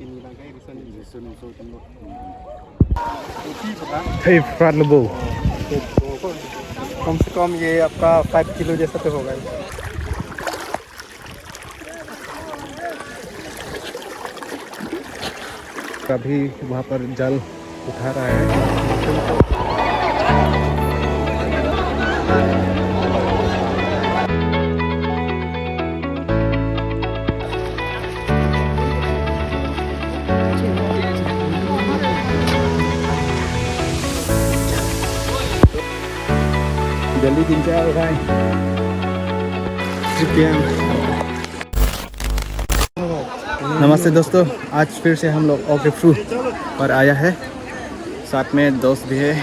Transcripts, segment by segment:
Hey, Frat Lebo. कम से कम ये आपका 5 किलो जैसा तो होगा ही। अभी वहाँ पर जल उठा रहा है। जल्दी दिन से आओ भाई। नमस्ते दोस्तों, आज फिर से हम लोग ओके फ्रू पर आया है, साथ में दोस्त भी है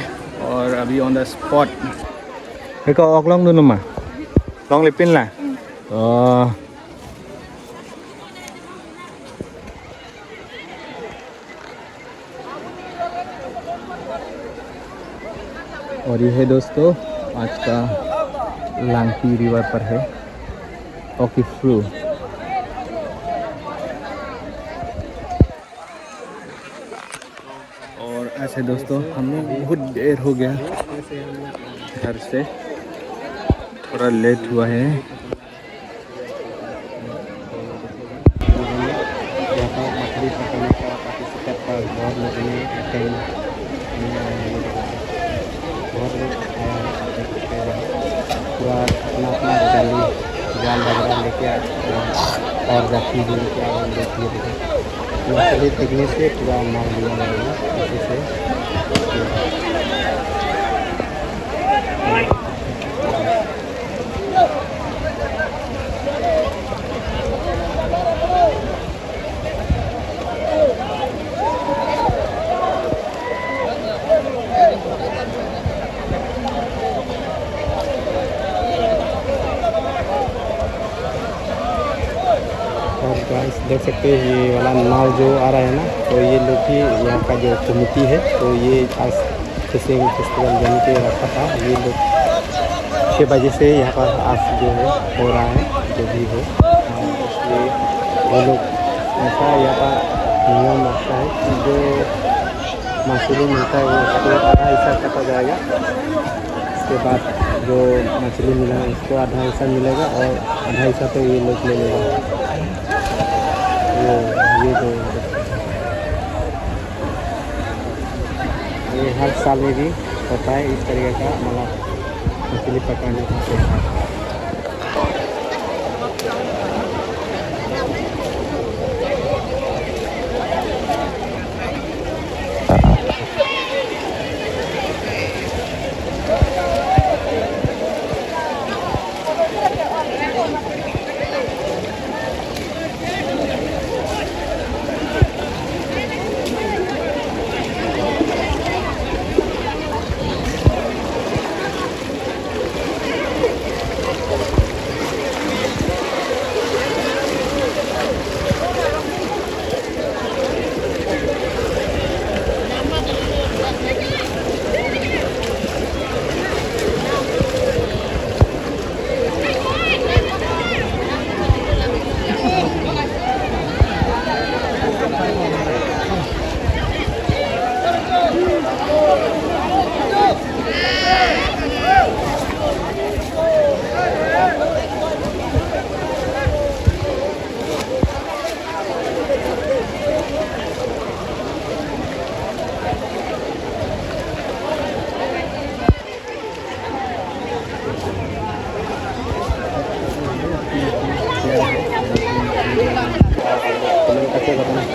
और अभी ऑन द स्पॉट। देखो ऑकलॉन्ग दो नमा लॉन्ग लिपिन ला और ये है दोस्तों आज का लांगकी रिवर पर है ओके फ्रू। और ऐसे दोस्तों हम लोग बहुत देर हो गया घर से, थोड़ा लेट हुआ है। यहाँ पर मछली पकड़ने का पार्टिसिपेट पर बहुत लोगों ने अटेंड बहुत लोग आया है। पूरा अपना अपना जाल वगैरह लेके और जाती भी लेके आ देखिए मछली दिखने से पूरा मार लिया जाएगा इसी से। और गाइस देख सकते हैं ये वाला नाव जो आ रहा है ना, तो ये लोग ही यहाँ का जो कमेटी है, तो ये आज फिशिंग फेस्टिवल जाने के रखा था। ये लोग 6 बजे से यहाँ पर आज जो है हो रहा है जो भी हो, इसलिए वो लोग ऐसा यहाँ पर नियम रखता है कि जो मछली मिलता है वो उसको आधा हिस्सा काटा जाएगा। इसके बाद जो मछली मिला है उसको आधा हिस्सा मिलेगा और आधा हिस्सा तो ये लोग ले लेगा। ये जो ये हर साल में भी होता है इस तरीके का, मतलब मछली पकड़ने का त्यौहार।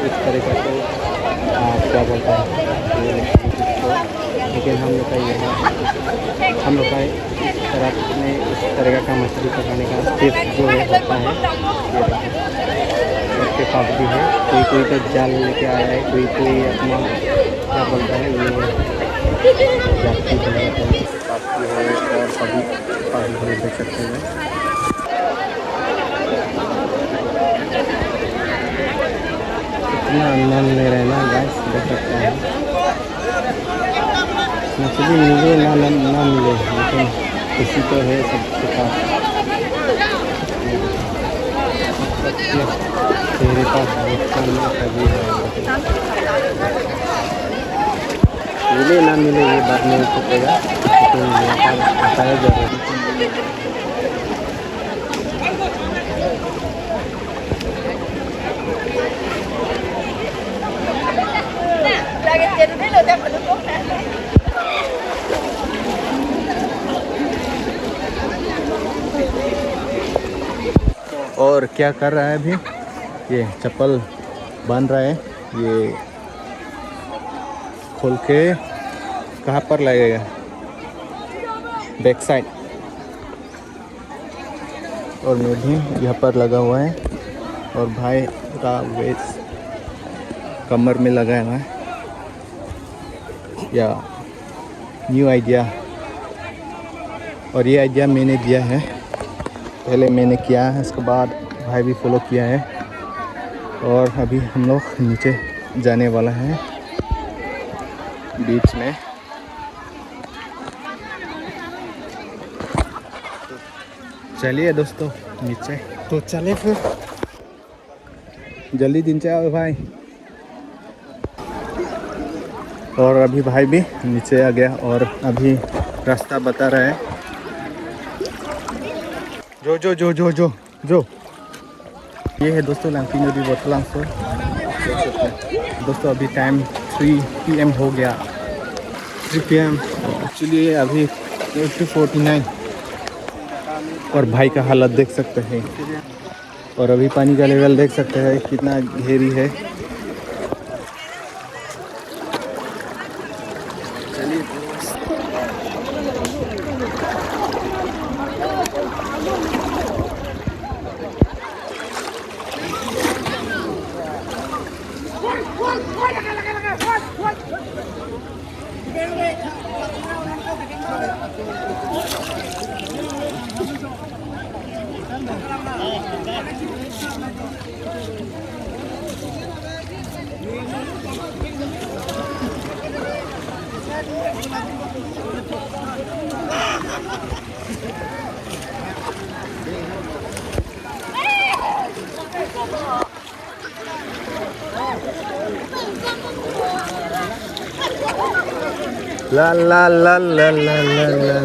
इस तरीके से क्या बोलता है, लेकिन हम लोग का ये हम लोग का इस तरह में इस तरह का मछली पकड़ने का टिप्स जो है होता है, सबके पास भी है। कोई कोई तो जाल लेके आया है, कोई कोई अपना क्या बोलता है ये जाती है पास भी है और सभी पास भी देख सकते हैं। इतना आनंद ले रहे हैं ना गाइस, देख सकते हैं। मछली मिले ना मिले, लेकिन खुशी तो है सबके पास। मेरे पास सभी है। मिले ना मिले ये बात नहीं पूछेगा, लेकिन यहाँ पर आता है जरूर। और क्या कर रहा है अभी? ये चप्पल बांध रहा है, ये खोल के कहाँ पर लगेगा? Back side. और मैं भी यहाँ पर लगा हुआ है और भाई का वेस्ट कमर में लगाया हुआ है। या न्यू आइडिया, और ये आइडिया मैंने दिया है, पहले मैंने किया है, उसके बाद भाई भी फॉलो किया है। और अभी हम लोग नीचे जाने वाला है बीच में। चलिए दोस्तों नीचे, तो चले फिर, जल्दी नीचे आओ भाई। और अभी भाई भी नीचे आ गया और अभी रास्ता बता रहा है। जो जो जो जो जो जो ये है दोस्तों लांगपी नदी वोटलांगसो। दोस्तों अभी टाइम 3 PM हो गया। 3 PM एक्चुअली अभी 8:49। और भाई का हालत देख सकते हैं, और अभी पानी का लेवल देख सकते हैं कितना गहरी है। ला ला ला ला ला ला ला।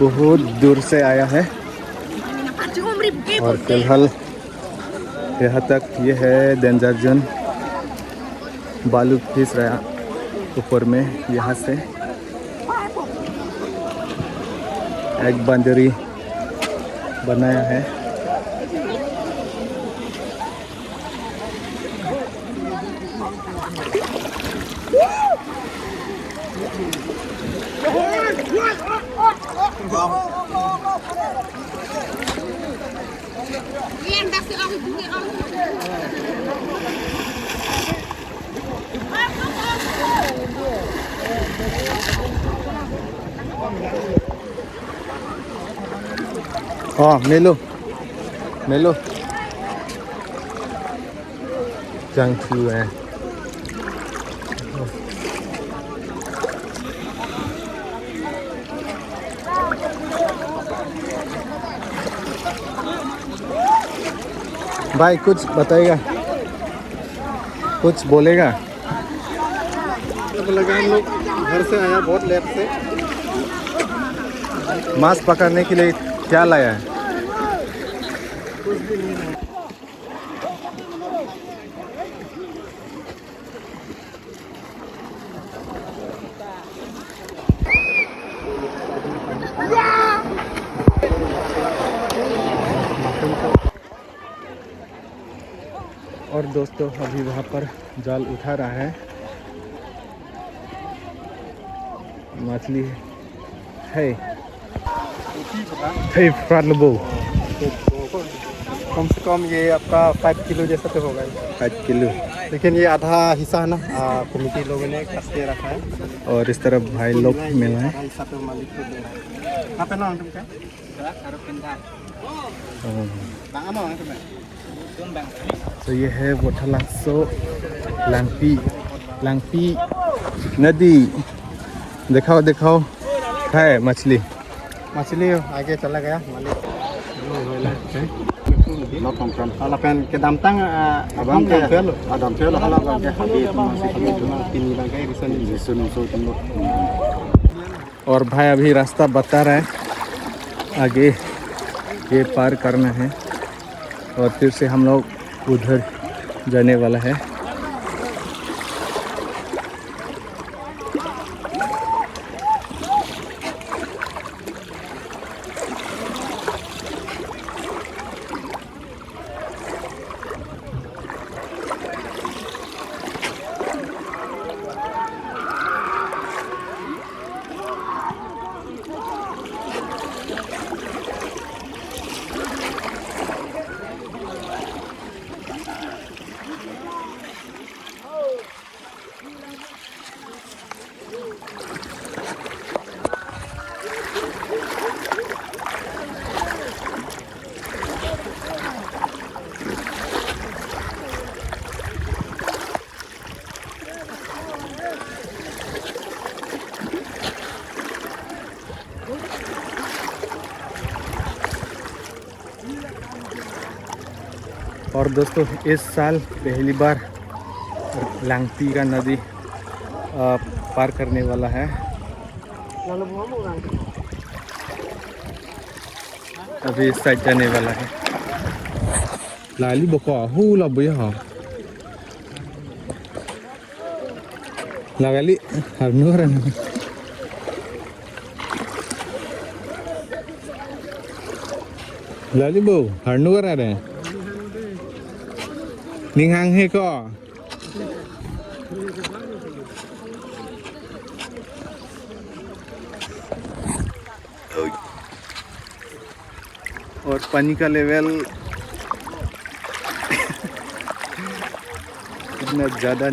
बहुत दूर से आया है और फिलहाल यहाँ तक ये है डेंजर जोन। बालू खींच रहा ऊपर में, यहाँ से एक बाउंड्री बनाया है। हाँ मेलो मेलो जंक्यू है। भाई कुछ बताएगा, कुछ बोलेगा? लगा हम लोग घर से आया बहुत लेट से। मांस पकड़ने के लिए क्या लाया है? कुछ भी नहीं है। और दोस्तों अभी वहाँ पर जाल उठा रहा है, मछली है फ्राटलबो। कम से कम ये आपका 5 किलो जैसा तो होगा। 5 किलो। लेकिन ये आधा हिस्सा है ना, कमेटी लोगों ने कस के रखा है। और इस तरफ भाई लोग मिल रहे हैं। हिस्सा पे मालिक को दे रहा है। कहाँ पे ना तुमका? तो ये है वोटलांगसो लांगपी नदी दिखाओ दिखाओ है मछली मछली आगे चला गया मालिक lo kompran ala pen ke damtang abang ke adam fel hala bang ke habi tuma tini bang ke risan so tumo और भाई अभी रास्ता बता रहा है आगे ये पार करना है और फिर से हम लोग उधर जाने वाला है और दोस्तों इस साल पहली बार लांगती का नदी पार करने वाला है अभी इस साइड जाने वाला है लाली बको हु लबय हा लगाली हरनुर लाली बो हरनुर आ रहे निंगांग है को और पानी का लेवल इतना ज़्यादा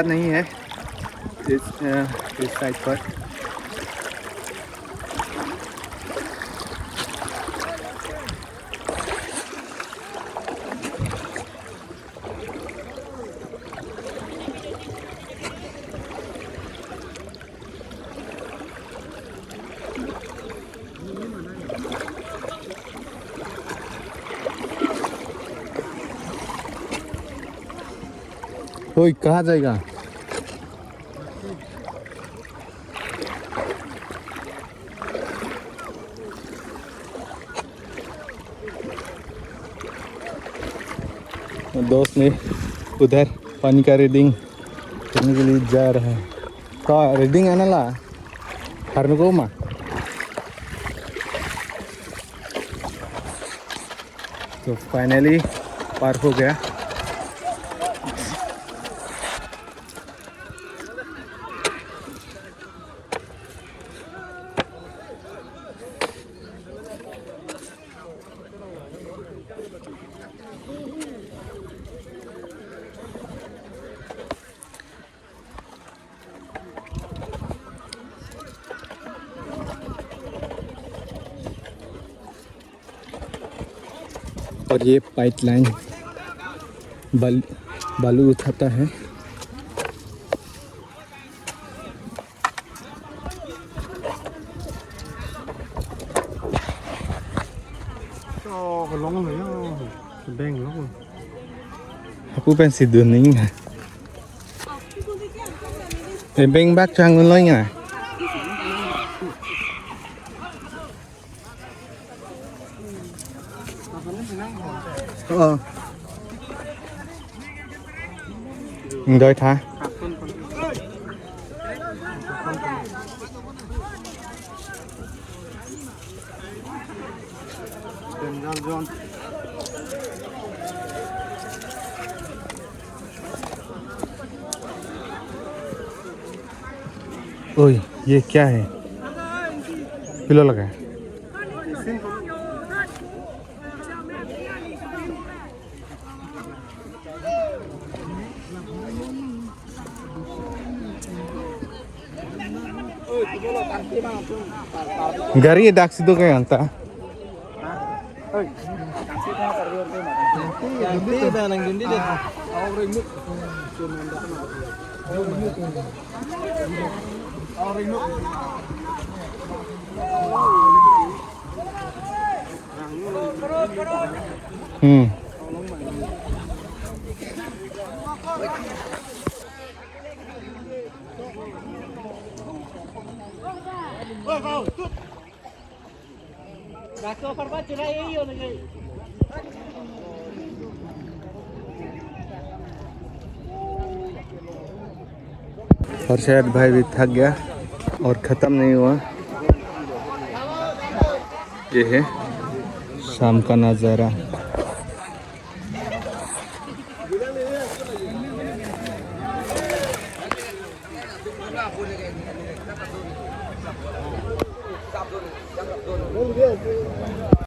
नहीं है इस साइड पर ओए कहाँ जाएगा दोस्त ने उधर पानी का रीडिंग करने के लिए जा रहा है का रीडिंग है ना ला हरन को मा तो फाइनली पार हो गया और ये पाइपलाइन बालू उठाता है aku pensi duning beng bak chang loy nga đôi tha ओए ये क्या है पिलो लगा है Gari dak situ kayak anta. और शायद भाई भी थक गया और ख़त्म नहीं हुआ। ये है शाम का नज़ारा।